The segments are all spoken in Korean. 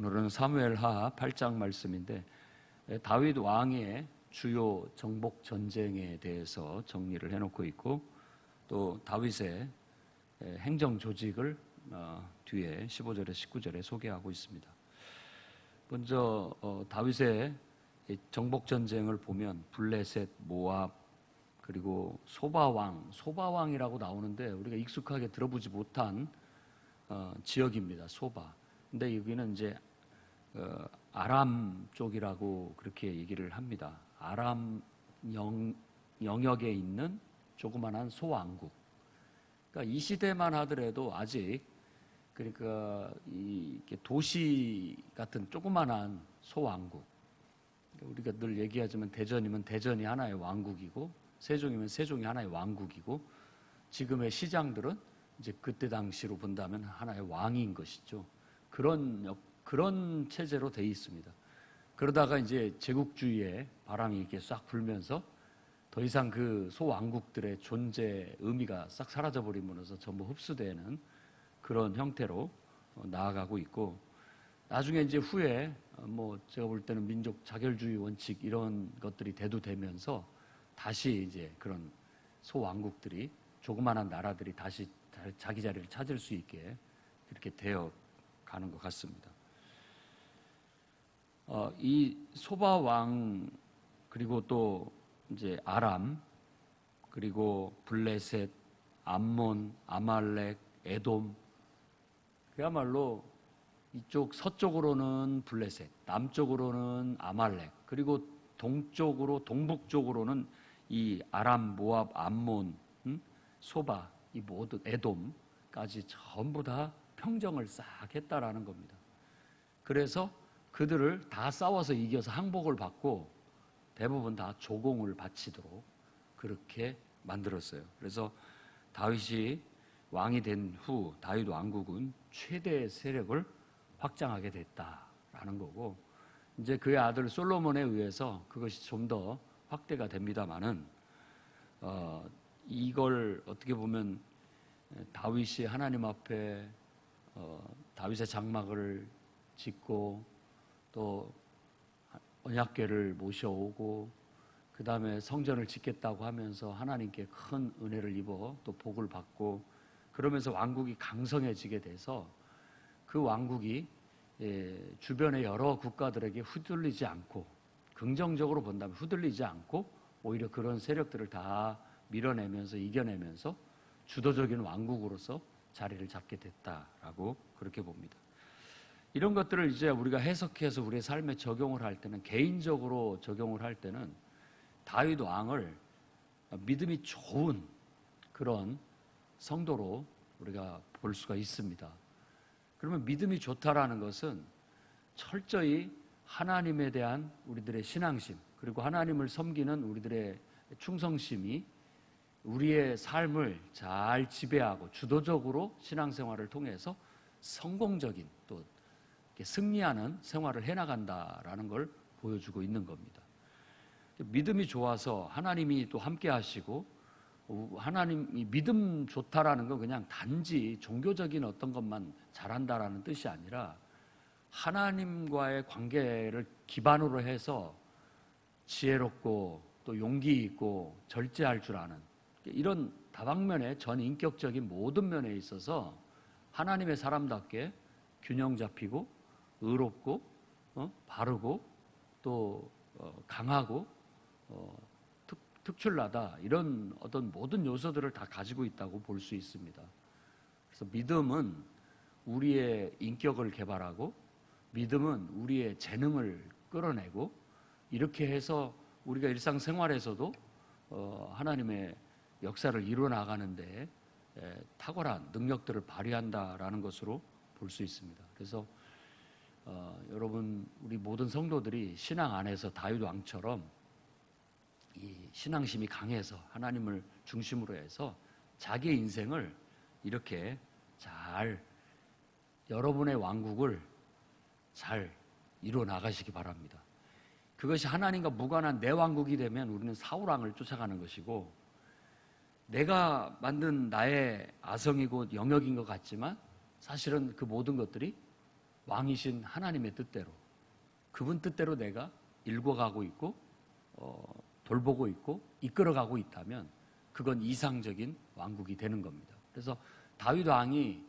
오늘은 사무엘하 8장 말씀인데 다윗 왕의 주요 정복 전쟁에 대해서 정리를 해놓고 있고 또 다윗의 행정 조직을 뒤에 15절에 19절에 소개하고 있습니다. 먼저 다윗의 정복 전쟁을 보면 블레셋, 모압, 그리고 소바왕이라고 나오는데 우리가 익숙하게 들어보지 못한 지역입니다. 소바. 근데 여기는 이제 아람 쪽이라고 그렇게 얘기를 합니다. 아람 영역에 있는 조그만한 소왕국. 그러니까 이 시대만 하더라도 아직 그러니까 이 도시 같은 조그만한 소왕국. 우리가 늘 얘기하지만 대전이면 대전이 하나의 왕국이고 세종이면 세종이 하나의 왕국이고 지금의 시장들은 이제 그때 당시로 본다면 하나의 왕인 것이죠. 그런 체제로 돼 있습니다. 그러다가 이제 제국주의의 바람이 이렇게 싹 불면서 더 이상 그 소왕국들의 존재 의미가 싹 사라져 버리면서 전부 흡수되는 그런 형태로 나아가고 있고 나중에 이제 후에 제가 볼 때는 민족 자결주의 원칙 이런 것들이 대두되면서 다시 이제 그런 소왕국들이 조그마한 나라들이 다시 자기 자리를 찾을 수 있게 이렇게 되어 가는 것 같습니다. 이 소바 왕 그리고 또 이제 아람 그리고 블레셋, 암몬, 아말렉, 에돔 그야말로 이쪽 서쪽으로는 블레셋, 남쪽으로는 아말렉 그리고 동북쪽으로는 이 아람, 모압, 암몬, 소바 이 모든 에돔까지 전부 다 평정을 싹 했다라는 겁니다. 그래서 그들을 다 싸워서 이겨서 항복을 받고 대부분 다 조공을 바치도록 그렇게 만들었어요. 그래서 다윗이 왕이 된 후 다윗 왕국은 최대 세력을 확장하게 됐다라는 거고 이제 그의 아들 솔로몬에 의해서 그것이 좀 더 확대가 됩니다마는 이걸 어떻게 보면 다윗이 하나님 앞에 다윗의 장막을 짓고 또 언약궤를 모셔오고 그 다음에 성전을 짓겠다고 하면서 하나님께 큰 은혜를 입어 또 복을 받고 그러면서 왕국이 강성해지게 돼서 그 왕국이 주변의 여러 국가들에게 휘둘리지 않고 긍정적으로 본다면 휘둘리지 않고 오히려 그런 세력들을 다 밀어내면서 이겨내면서 주도적인 왕국으로서 자리를 잡게 됐다라고 그렇게 봅니다. 이런 것들을 이제 우리가 해석해서 우리의 삶에 적용을 할 때는 개인적으로 적용을 할 때는 다윗 왕을 믿음이 좋은 그런 성도로 우리가 볼 수가 있습니다. 그러면 믿음이 좋다라는 것은 철저히 하나님에 대한 우리들의 신앙심 그리고 하나님을 섬기는 우리들의 충성심이 우리의 삶을 잘 지배하고 주도적으로 신앙생활을 통해서 성공적인 또 승리하는 생활을 해나간다라는 걸 보여주고 있는 겁니다. 믿음이 좋아서 하나님이 또 함께 하시고 하나님이 믿음 좋다라는 건 그냥 단지 종교적인 어떤 것만 잘한다라는 뜻이 아니라 하나님과의 관계를 기반으로 해서 지혜롭고 또 용기 있고 절제할 줄 아는 이런 다방면의 전인격적인 모든 면에 있어서 하나님의 사람답게 균형 잡히고 의롭고 바르고 또 강하고 특출나다 이런 어떤 모든 요소들을 다 가지고 있다고 볼 수 있습니다. 그래서 믿음은 우리의 인격을 개발하고 믿음은 우리의 재능을 끌어내고 이렇게 해서 우리가 일상생활에서도 하나님의 역사를 이루어나가는데 탁월한 능력들을 발휘한다라는 것으로 볼 수 있습니다. 그래서 여러분 우리 모든 성도들이 신앙 안에서 다윗 왕처럼 이 신앙심이 강해서 하나님을 중심으로 해서 자기의 인생을 이렇게 잘 여러분의 왕국을 잘 이루어 나가시기 바랍니다. 그것이 하나님과 무관한 내 왕국이 되면 우리는 사울 왕을 쫓아가는 것이고 내가 만든 나의 아성이고 영역인 것 같지만 사실은 그 모든 것들이 왕이신 하나님의 뜻대로, 그분 뜻대로 내가 일궈가고 있고 돌보고 있고 이끌어가고 있다면 그건 이상적인 왕국이 되는 겁니다. 그래서 다윗 왕이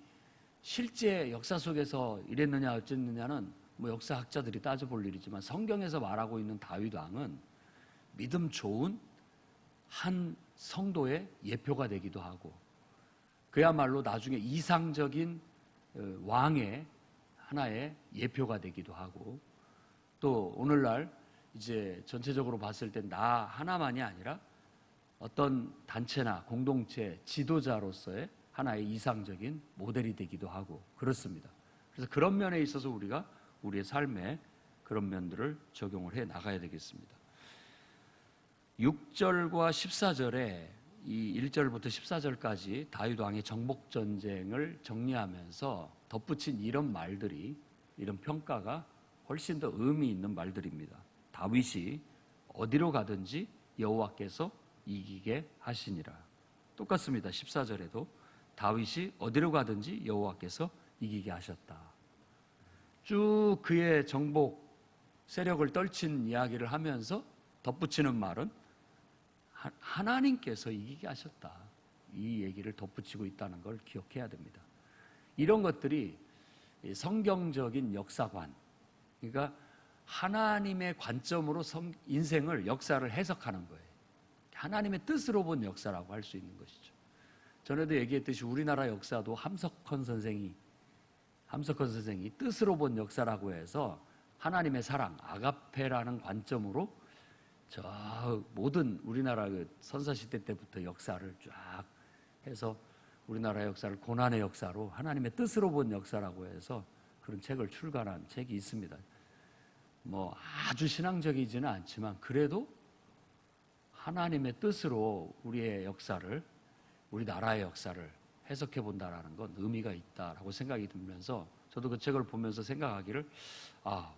실제 역사 속에서 이랬느냐 어쨌느냐는 뭐 역사학자들이 따져볼 일이지만, 성경에서 말하고 있는 다윗 왕은 믿음 좋은 한 성도의 예표가 되기도 하고, 그야말로 나중에 이상적인 왕의 하나의 예표가 되기도 하고, 또 오늘날 이제 전체적으로 봤을 때 나 하나만이 아니라 어떤 단체나 공동체 지도자로서의 하나의 이상적인 모델이 되기도 하고 그렇습니다. 그래서 그런 면에 있어서 우리가 우리의 삶에 그런 면들을 적용을 해 나가야 되겠습니다. 6절과 14절에 이 1절부터 14절까지 다윗 왕의 정복 전쟁을 정리하면서 덧붙인 이런 말들이, 이런 평가가 훨씬 더 의미 있는 말들입니다. 다윗이 어디로 가든지 여호와께서 이기게 하시니라. 똑같습니다. 14절에도 다윗이 어디로 가든지 여호와께서 이기게 하셨다. 쭉 그의 정복 세력을 떨친 이야기를 하면서 덧붙이는 말은 하나님께서 이기게 하셨다. 이 얘기를 덧붙이고 있다는 걸 기억해야 됩니다. 이런 것들이 성경적인 역사관, 그러니까 하나님의 관점으로 인생을, 역사를 해석하는 거예요. 하나님의 뜻으로 본 역사라고 할 수 있는 것이죠. 전에도 얘기했듯이 우리나라 역사도 함석헌 선생이 뜻으로 본 역사라고 해서 하나님의 사랑, 아가페라는 관점으로 저 모든 우리나라 선사시대 때부터 역사를 쫙 해서 우리나라 역사를 고난의 역사로 하나님의 뜻으로 본 역사라고 해서 그런 책을 출간한 책이 있습니다. 뭐 아주 신앙적이지는 않지만 그래도 하나님의 뜻으로 우리의 역사를, 우리나라의 역사를 해석해 본다라는 건 의미가 있다라고 생각이 들면서 저도 그 책을 보면서 생각하기를,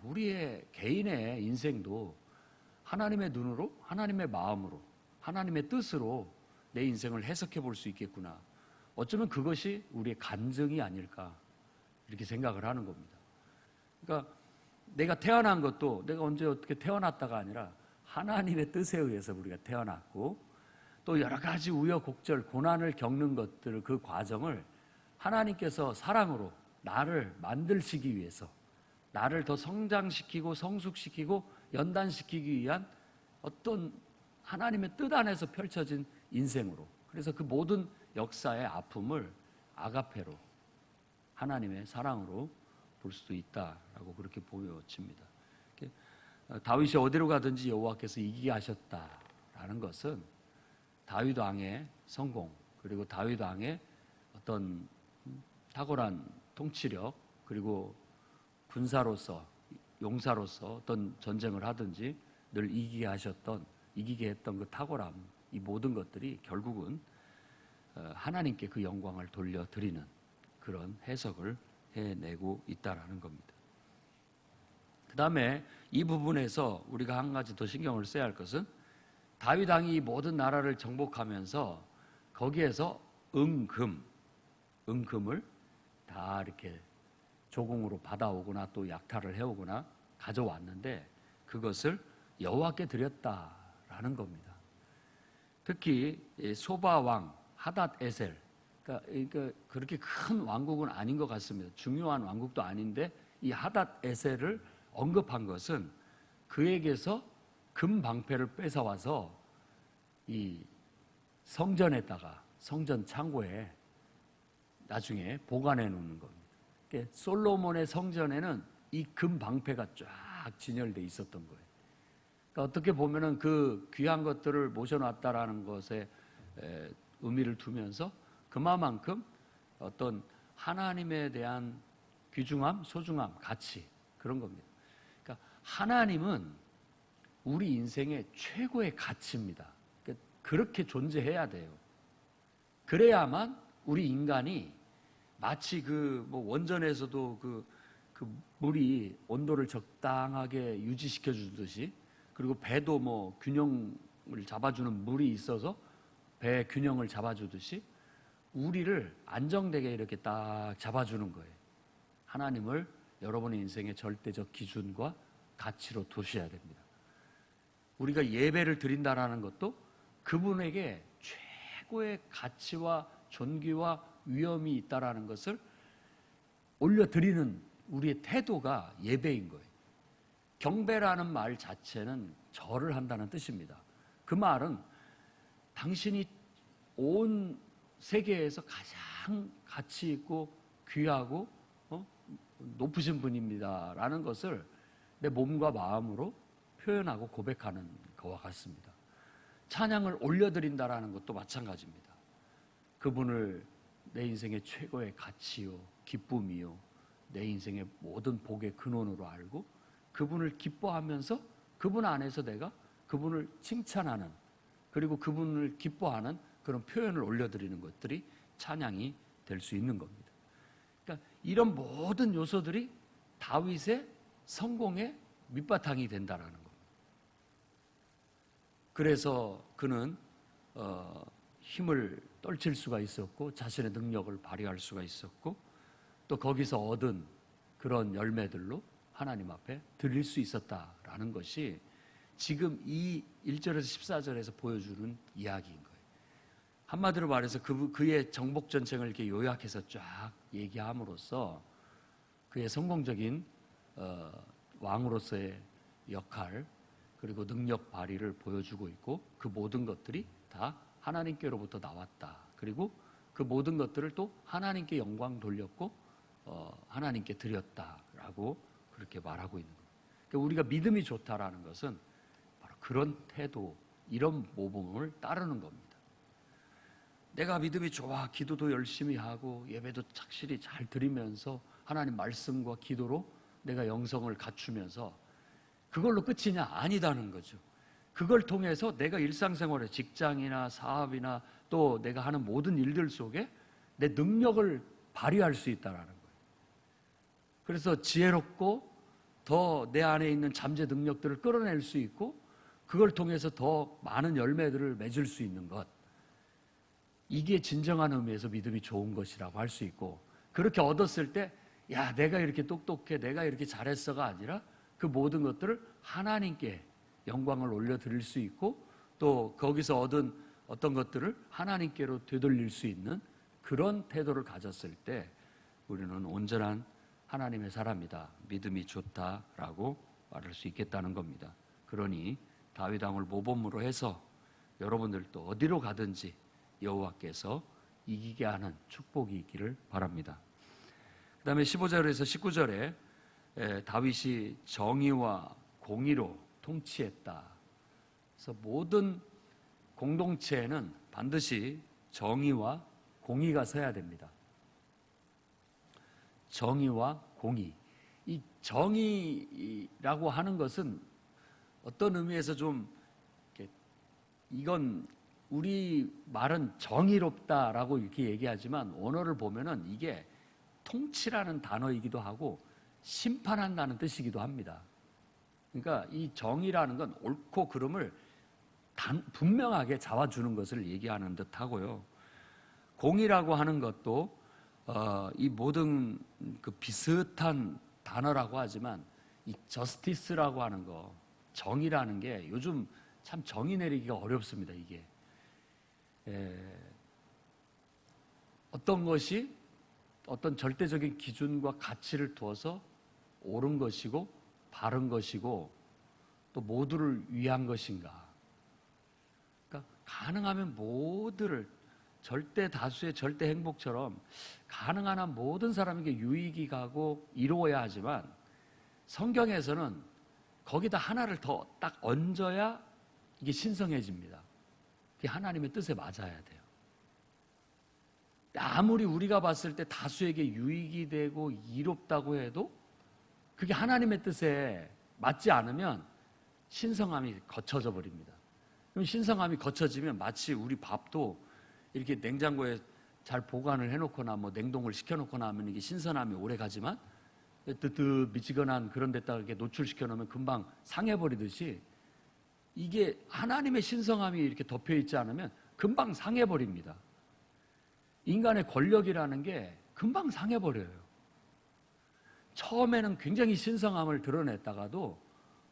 우리의 개인의 인생도 하나님의 눈으로, 하나님의 마음으로, 하나님의 뜻으로 내 인생을 해석해 볼 수 있겠구나. 어쩌면 그것이 우리의 간증이 아닐까 이렇게 생각을 하는 겁니다. 그러니까 내가 태어난 것도 내가 언제 어떻게 태어났다가 아니라 하나님의 뜻에 의해서 우리가 태어났고, 또 여러 가지 우여곡절, 고난을 겪는 것들을, 그 과정을 하나님께서 사랑으로 나를 만들시기 위해서, 나를 더 성장시키고 성숙시키고 연단시키기 위한 어떤 하나님의 뜻 안에서 펼쳐진 인생으로, 그래서 그 모든 역사의 아픔을 아가페로, 하나님의 사랑으로 볼 수도 있다라고 그렇게 보여집니다. 다윗이 어디로 가든지 여호와께서 이기게 하셨다라는 것은 다윗 왕의 성공, 그리고 다윗 왕의 어떤 탁월한 통치력, 그리고 군사로서, 용사로서 어떤 전쟁을 하든지 늘 이기게 했던 그 탁월함, 이 모든 것들이 결국은 하나님께 그 영광을 돌려드리는 그런 해석을 해내고 있다라는 겁니다. 그 다음에 이 부분에서 우리가 한 가지 더 신경을 써야 할 것은, 다윗 왕이 모든 나라를 정복하면서 거기에서 은금을 다 이렇게 조공으로 받아오거나 또 약탈을 해오거나 가져왔는데 그것을 여호와께 드렸다라는 겁니다. 특히 소바 왕 하닷 에셀, 그러니까 그렇게 큰 왕국은 아닌 것 같습니다. 중요한 왕국도 아닌데 이 하닷 에셀을 언급한 것은 그에게서 금 방패를 뺏어와서 이 성전에다가, 성전 창고에 나중에 보관해 놓는 겁니다. 그러니까 솔로몬의 성전에는 이 금 방패가 쫙 진열돼 있었던 거예요. 그러니까 어떻게 보면은 그 귀한 것들을 모셔놨다라는 것에 의미를 두면서 그만큼 어떤 하나님에 대한 귀중함, 소중함, 가치, 그런 겁니다. 그러니까 하나님은 우리 인생의 최고의 가치입니다. 그러니까 그렇게 존재해야 돼요. 그래야만 우리 인간이 마치 원전에서도 그 물이 온도를 적당하게 유지시켜 주듯이, 그리고 배도 균형을 잡아주는 물이 있어서 배 균형을 잡아주듯이 우리를 안정되게 이렇게 딱 잡아주는 거예요. 하나님을 여러분의 인생의 절대적 기준과 가치로 두셔야 됩니다. 우리가 예배를 드린다라는 것도 그분에게 최고의 가치와 존귀와 위엄이 있다라는 것을 올려드리는 우리의 태도가 예배인 거예요. 경배라는 말 자체는 절을 한다는 뜻입니다. 그 말은 당신이 온 세계에서 가장 가치 있고 귀하고 높으신 분입니다 라는 것을 내 몸과 마음으로 표현하고 고백하는 것과 같습니다. 찬양을 올려드린다라는 것도 마찬가지입니다. 그분을 내 인생의 최고의 가치요 기쁨이요 내 인생의 모든 복의 근원으로 알고 그분을 기뻐하면서 그분 안에서 내가 그분을 칭찬하는 그리고 그분을 기뻐하는 그런 표현을 올려드리는 것들이 찬양이 될 수 있는 겁니다. 그러니까 이런 모든 요소들이 다윗의 성공의 밑바탕이 된다라는 겁니다. 그래서 그는 힘을 떨칠 수가 있었고 자신의 능력을 발휘할 수가 있었고 또 거기서 얻은 그런 열매들로 하나님 앞에 드릴 수 있었다라는 것이 지금 이 1절에서 14절에서 보여주는 이야기인 거예요. 한마디로 말해서 그의 정복 전쟁을 이렇게 요약해서 쫙 얘기함으로써 그의 성공적인 왕으로서의 역할 그리고 능력 발휘를 보여주고 있고 그 모든 것들이 다 하나님께로부터 나왔다. 그리고 그 모든 것들을 또 하나님께 영광 돌렸고 하나님께 드렸다라고 그렇게 말하고 있는 겁니다. 그러니까 우리가 믿음이 좋다라는 것은 바로 그런 태도, 이런 모범을 따르는 겁니다. 내가 믿음이 좋아 기도도 열심히 하고 예배도 착실히 잘 드리면서 하나님 말씀과 기도로 내가 영성을 갖추면서 그걸로 끝이냐? 아니다는 거죠. 그걸 통해서 내가 일상생활에 직장이나 사업이나 또 내가 하는 모든 일들 속에 내 능력을 발휘할 수 있다는 거예요. 그래서 지혜롭고 더 내 안에 있는 잠재 능력들을 끌어낼 수 있고 그걸 통해서 더 많은 열매들을 맺을 수 있는 것, 이게 진정한 의미에서 믿음이 좋은 것이라고 할 수 있고, 그렇게 얻었을 때 야 내가 이렇게 똑똑해 내가 이렇게 잘했어가 아니라 그 모든 것들을 하나님께 영광을 올려드릴 수 있고 또 거기서 얻은 어떤 것들을 하나님께로 되돌릴 수 있는 그런 태도를 가졌을 때 우리는 온전한 하나님의 사람이다, 믿음이 좋다라고 말할 수 있겠다는 겁니다. 그러니 다윗 왕을 모범으로 해서 여러분들도 어디로 가든지 여호와께서 이기게 하는 축복이 있기를 바랍니다. 그 다음에 15절에서 19절에 다윗이 정의와 공의로 통치했다. 그래서 모든 공동체에는 반드시 정의와 공의가 서야 됩니다. 정의와 공의. 이 정의라고 하는 것은 어떤 의미에서 좀 이건 우리 말은 정의롭다라고 이렇게 얘기하지만 원어를 보면은 이게 통치라는 단어이기도 하고 심판한다는 뜻이기도 합니다. 그러니까 이 정의라는 건 옳고 그름을 분명하게 잡아주는 것을 얘기하는 듯 하고요. 공의라고 하는 것도 이 모든 그 비슷한 단어라고 하지만 이 저스티스라고 하는 거, 정의라는 게 요즘 참 정의 내리기가 어렵습니다. 이게 어떤 것이 어떤 절대적인 기준과 가치를 두어서 옳은 것이고 바른 것이고 또 모두를 위한 것인가. 그러니까 가능하면 모두를 절대 다수의 절대 행복처럼 가능한 한 모든 사람에게 유익이 가고 이루어야 하지만 성경에서는 거기다 하나를 더 딱 얹어야 이게 신성해집니다. 그게 하나님의 뜻에 맞아야 돼요. 아무리 우리가 봤을 때 다수에게 유익이 되고 이롭다고 해도 그게 하나님의 뜻에 맞지 않으면 신성함이 거쳐져 버립니다. 그럼 신성함이 거쳐지면 마치 우리 밥도 이렇게 냉장고에 잘 보관을 해놓거나 뭐 냉동을 시켜놓거나 하면 이게 신선함이 오래 가지만 미지근한 그런 데다가 이렇게 노출시켜 놓으면 금방 상해버리듯이 이게 하나님의 신성함이 이렇게 덮여있지 않으면 금방 상해버립니다. 인간의 권력이라는 게 금방 상해버려요. 처음에는 굉장히 신성함을 드러냈다가도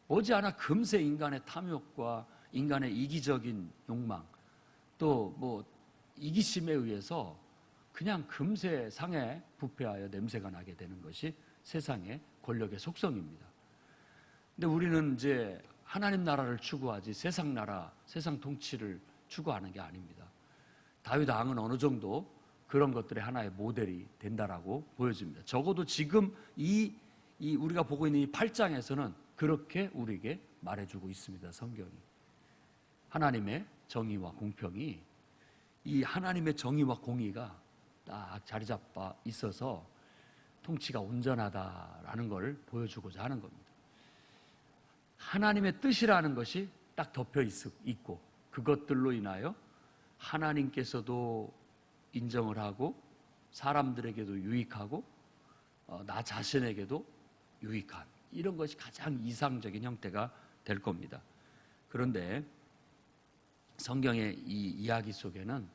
머지않아 금세 인간의 탐욕과 인간의 이기적인 욕망, 또 뭐 이기심에 의해서 그냥 금세 상에 부패하여 냄새가 나게 되는 것이 세상의 권력의 속성입니다. 근데 우리는 이제 하나님 나라를 추구하지 세상 나라, 세상 통치를 추구하는 게 아닙니다. 다윗 왕은 어느 정도 그런 것들의 하나의 모델이 된다라고 보여집니다. 적어도 지금 이 우리가 보고 있는 이 8장에서는 그렇게 우리에게 말해주고 있습니다. 성경이. 하나님의 정의와 공평이, 이 하나님의 정의와 공의가 딱 자리 잡아 있어서 통치가 온전하다라는 걸 보여주고자 하는 겁니다. 하나님의 뜻이라는 것이 딱 덮여 있고 그것들로 인하여 하나님께서도 인정을 하고 사람들에게도 유익하고 나 자신에게도 유익한 이런 것이 가장 이상적인 형태가 될 겁니다. 그런데 성경의 이 이야기 속에는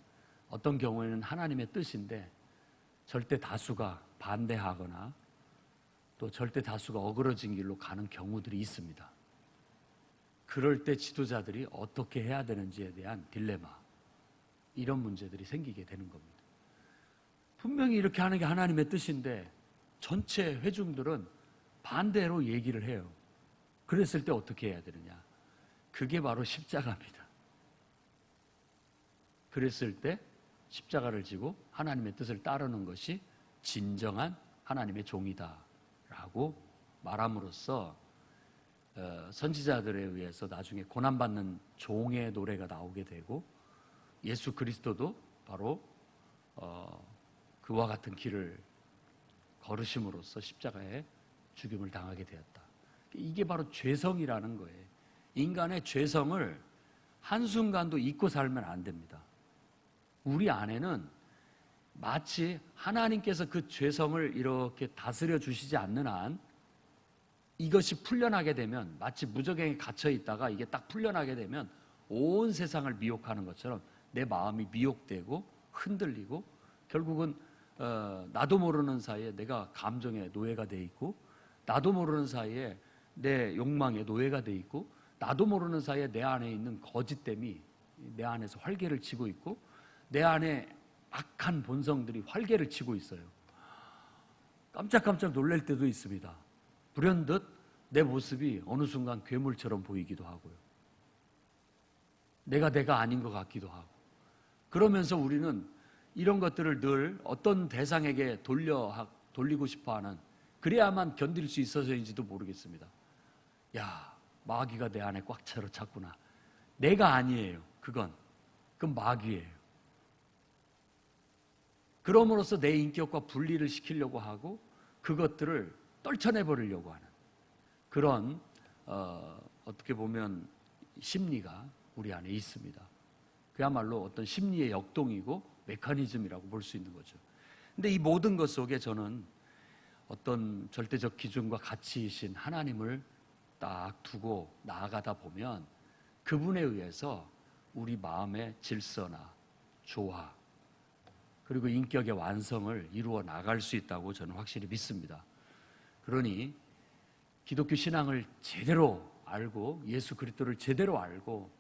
어떤 경우에는 하나님의 뜻인데 절대 다수가 반대하거나 또 절대 다수가 어그러진 길로 가는 경우들이 있습니다. 그럴 때 지도자들이 어떻게 해야 되는지에 대한 딜레마, 이런 문제들이 생기게 되는 겁니다. 분명히 이렇게 하는 게 하나님의 뜻인데 전체 회중들은 반대로 얘기를 해요. 그랬을 때 어떻게 해야 되느냐? 그게 바로 십자가입니다. 그랬을 때 십자가를 지고 하나님의 뜻을 따르는 것이 진정한 하나님의 종이다라고 말함으로써 선지자들에 의해서 나중에 고난받는 종의 노래가 나오게 되고 예수 그리스도도 바로 그와 같은 길을 걸으심으로써 십자가에 죽임을 당하게 되었다. 이게 바로 죄성이라는 거예요. 인간의 죄성을 한순간도 잊고 살면 안 됩니다. 우리 안에는 마치 하나님께서 그 죄성을 이렇게 다스려 주시지 않는 한 이것이 풀려나게 되면 마치 무저갱에 갇혀 있다가 이게 딱 풀려나게 되면 온 세상을 미혹하는 것처럼 내 마음이 미혹되고 흔들리고 결국은 나도 모르는 사이에 내가 감정의 노예가 돼 있고 나도 모르는 사이에 내 욕망의 노예가 돼 있고 나도 모르는 사이에 내 안에 있는 거짓됨이 내 안에서 활개를 치고 있고 내 안에 악한 본성들이 활개를 치고 있어요. 깜짝깜짝 놀랄 때도 있습니다. 불현듯 내 모습이 어느 순간 괴물처럼 보이기도 하고요. 내가 아닌 것 같기도 하고. 그러면서 우리는 이런 것들을 늘 어떤 대상에게 돌리고 싶어하는, 그래야만 견딜 수 있어서인지도 모르겠습니다. 야, 마귀가 내 안에 꽉 차려 찼구나. 내가 아니에요. 그건 마귀예요. 그럼으로써 내 인격과 분리를 시키려고 하고 그것들을 떨쳐내버리려고 하는 그런 어떻게 보면 심리가 우리 안에 있습니다. 그야말로 어떤 심리의 역동이고 메커니즘이라고 볼 수 있는 거죠. 근데 이 모든 것 속에 저는 어떤 절대적 기준과 가치이신 하나님을 딱 두고 나아가다 보면 그분에 의해서 우리 마음의 질서나 조화 그리고 인격의 완성을 이루어 나갈 수 있다고 저는 확실히 믿습니다. 그러니 기독교 신앙을 제대로 알고 예수 그리스도를 제대로 알고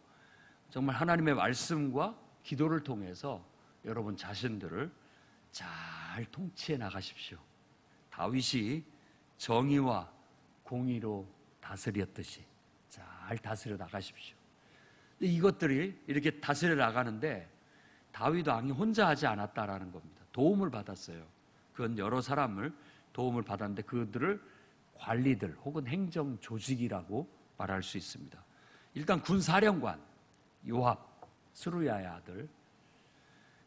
정말 하나님의 말씀과 기도를 통해서 여러분 자신들을 잘 통치해 나가십시오. 다윗이 정의와 공의로 다스렸듯이 잘 다스려 나가십시오. 이것들이 이렇게 다스려 나가는데 다윗 왕이 혼자 하지 않았다라는 겁니다. 도움을 받았어요. 그건 여러 사람을 도움을 받았는데 그들을 관리들 혹은 행정 조직이라고 말할 수 있습니다. 일단 군사령관 요압, 스루야의 아들.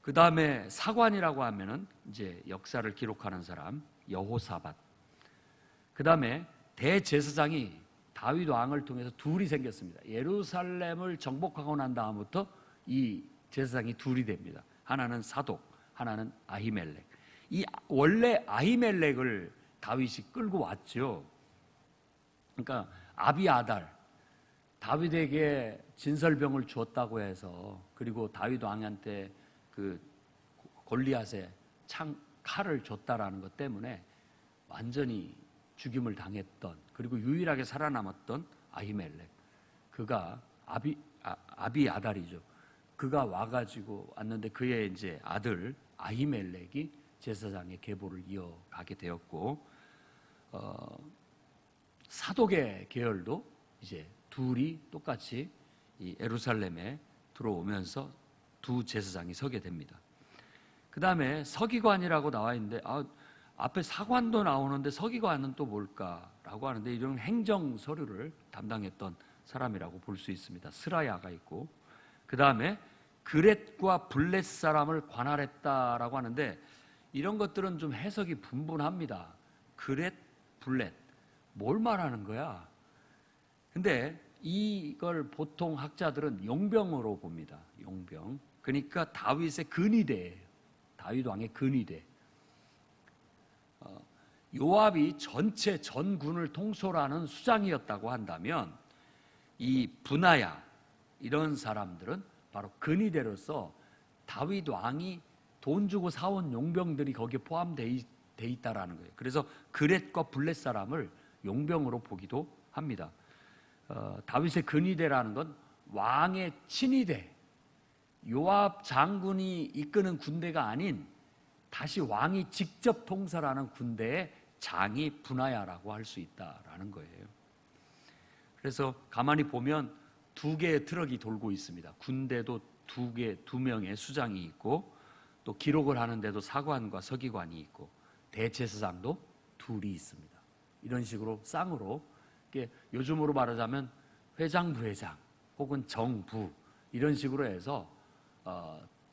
그 다음에 사관이라고 하면은 이제 역사를 기록하는 사람 여호사밧. 그 다음에 대제사장이 다윗 왕을 통해서 둘이 생겼습니다. 예루살렘을 정복하고 난 다음부터 이 제사장이 둘이 됩니다. 하나는 사독, 하나는 아히멜렉. 이 원래 아히멜렉을 다윗이 끌고 왔죠. 그러니까 아비아달, 다윗에게 진설병을 주었다고 해서 그리고 다윗 왕한테 그 골리앗의 칼을 줬다라는 것 때문에 완전히 죽임을 당했던, 그리고 유일하게 살아남았던 아히멜렉, 그가 아비아달이죠. 그가 와가지고 왔는데 그의 이제 아들 아히멜렉이 제사장의 계보를 이어가게 되었고, 사독의 계열도 이제 둘이 똑같이 이 예루살렘에 들어오면서 두 제사장이 서게 됩니다. 그 다음에 서기관이라고 나와 있는데, 앞에 사관도 나오는데 서기관은 또 뭘까라고 하는데, 이런 행정 서류를 담당했던 사람이라고 볼 수 있습니다. 스라야가 있고, 그 다음에 그렛과 블렛 사람을 관할했다라고 하는데, 이런 것들은 좀 해석이 분분합니다. 그렛, 블렛, 뭘 말하는 거야? 근데 이걸 보통 학자들은 용병으로 봅니다. 용병. 그러니까 다윗의 근위대예요. 다윗 왕의 근위대. 요압이 전체 전군을 통솔하는 수장이었다고 한다면, 이 브나야 이런 사람들은 바로 근위대로서 다윗 왕이 돈 주고 사온 용병들이 거기에 포함되어 있다라는 거예요. 그래서 그렛과 블렛 사람을 용병으로 보기도 합니다. 다윗의 근위대라는 건 왕의 친위대, 요압 장군이 이끄는 군대가 아닌 다시 왕이 직접 통솔하는 군대의 장이 브나야라고 할 수 있다라는 거예요. 그래서 가만히 보면 두 개의 트럭이 돌고 있습니다. 군대도 두 명의 수장이 있고, 또 기록을 하는데도 사관과 서기관이 있고, 대제사장도 둘이 있습니다. 이런 식으로 쌍으로, 요즘으로 말하자면 회장, 부회장 혹은 정부, 이런 식으로 해서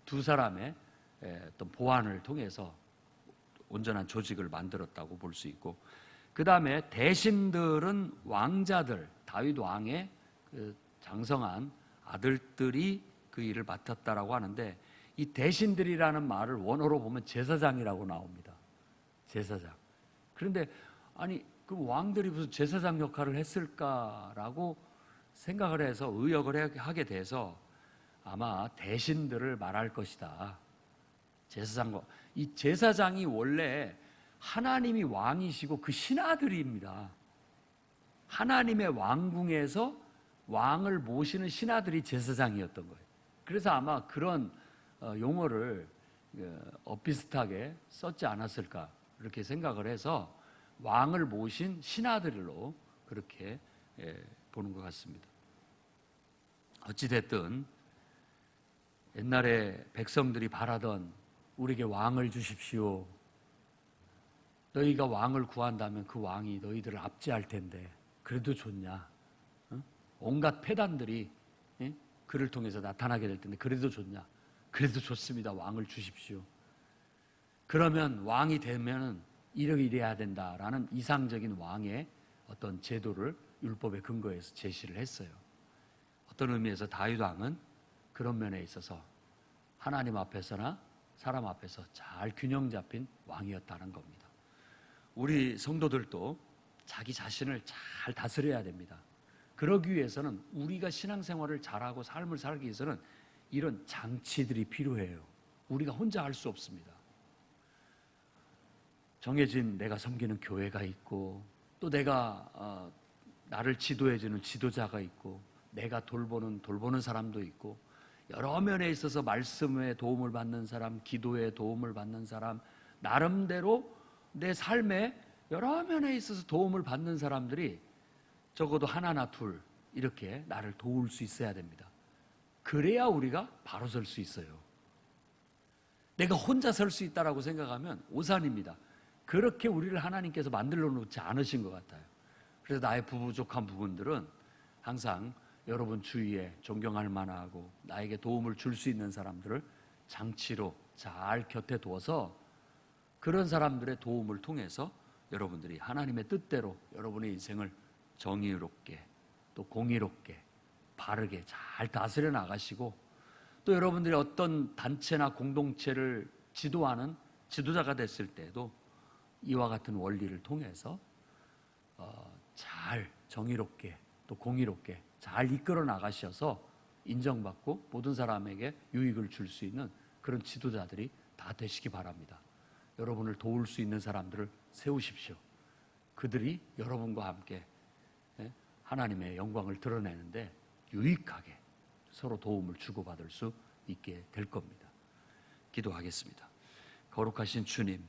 두 사람의 어떤 보완을 통해서 온전한 조직을 만들었다고 볼 수 있고, 그 다음에 대신들은 왕자들, 다윗 왕의 그 장성한 아들들이 그 일을 맡았다라고 하는데, 이 대신들이라는 말을 원어로 보면 제사장이라고 나옵니다. 제사장. 그런데 아니 그 왕들이 무슨 제사장 역할을 했을까라고 생각을 해서 의역을 하게 돼서 아마 대신들을 말할 것이다. 제사장과, 이 제사장이 원래 하나님이 왕이시고 그 신하들입니다. 하나님의 왕궁에서 왕을 모시는 신하들이 제사장이었던 거예요. 그래서 아마 그런 용어를 비슷하게 썼지 않았을까 이렇게 생각을 해서 왕을 모신 신하들로 그렇게 보는 것 같습니다. 어찌됐든 옛날에 백성들이 바라던 우리에게 왕을 주십시오. 너희가 왕을 구한다면 그 왕이 너희들을 압제할 텐데 그래도 좋냐? 온갖 패단들이 그를 통해서 나타나게 될 텐데 그래도 좋냐? 그래도 좋습니다. 왕을 주십시오. 그러면 왕이 되면은 이래야 된다라는 이상적인 왕의 어떤 제도를 율법의 근거에서 제시를 했어요. 어떤 의미에서 다윗 왕은 그런 면에 있어서 하나님 앞에서나 사람 앞에서 잘 균형 잡힌 왕이었다는 겁니다. 우리 성도들도 자기 자신을 잘 다스려야 됩니다. 그러기 위해서는 우리가 신앙생활을 잘하고 삶을 살기 위해서는 이런 장치들이 필요해요. 우리가 혼자 할 수 없습니다. 정해진 내가 섬기는 교회가 있고, 또 내가 나를 지도해주는 지도자가 있고, 내가 돌보는 사람도 있고, 여러 면에 있어서 말씀에 도움을 받는 사람, 기도에 도움을 받는 사람, 나름대로 내 삶에 여러 면에 있어서 도움을 받는 사람들이 적어도 하나나 둘 이렇게 나를 도울 수 있어야 됩니다. 그래야 우리가 바로 설 수 있어요. 내가 혼자 설 수 있다라고 생각하면 오산입니다. 그렇게 우리를 하나님께서 만들어 놓지 않으신 것 같아요. 그래서 나의 부족한 부분들은 항상 여러분 주위에 존경할 만하고 나에게 도움을 줄 수 있는 사람들을 장치로 잘 곁에 두어서 그런 사람들의 도움을 통해서 여러분들이 하나님의 뜻대로 여러분의 인생을 정의롭게 또 공의롭게 바르게 잘 다스려 나가시고, 또 여러분들이 어떤 단체나 공동체를 지도하는 지도자가 됐을 때도 이와 같은 원리를 통해서 잘 정의롭게 또 공의롭게 잘 이끌어 나가셔서 인정받고 모든 사람에게 유익을 줄 수 있는 그런 지도자들이 다 되시기 바랍니다. 여러분을 도울 수 있는 사람들을 세우십시오. 그들이 여러분과 함께 하나님의 영광을 드러내는데 유익하게 서로 도움을 주고받을 수 있게 될 겁니다. 기도하겠습니다. 거룩하신 주님,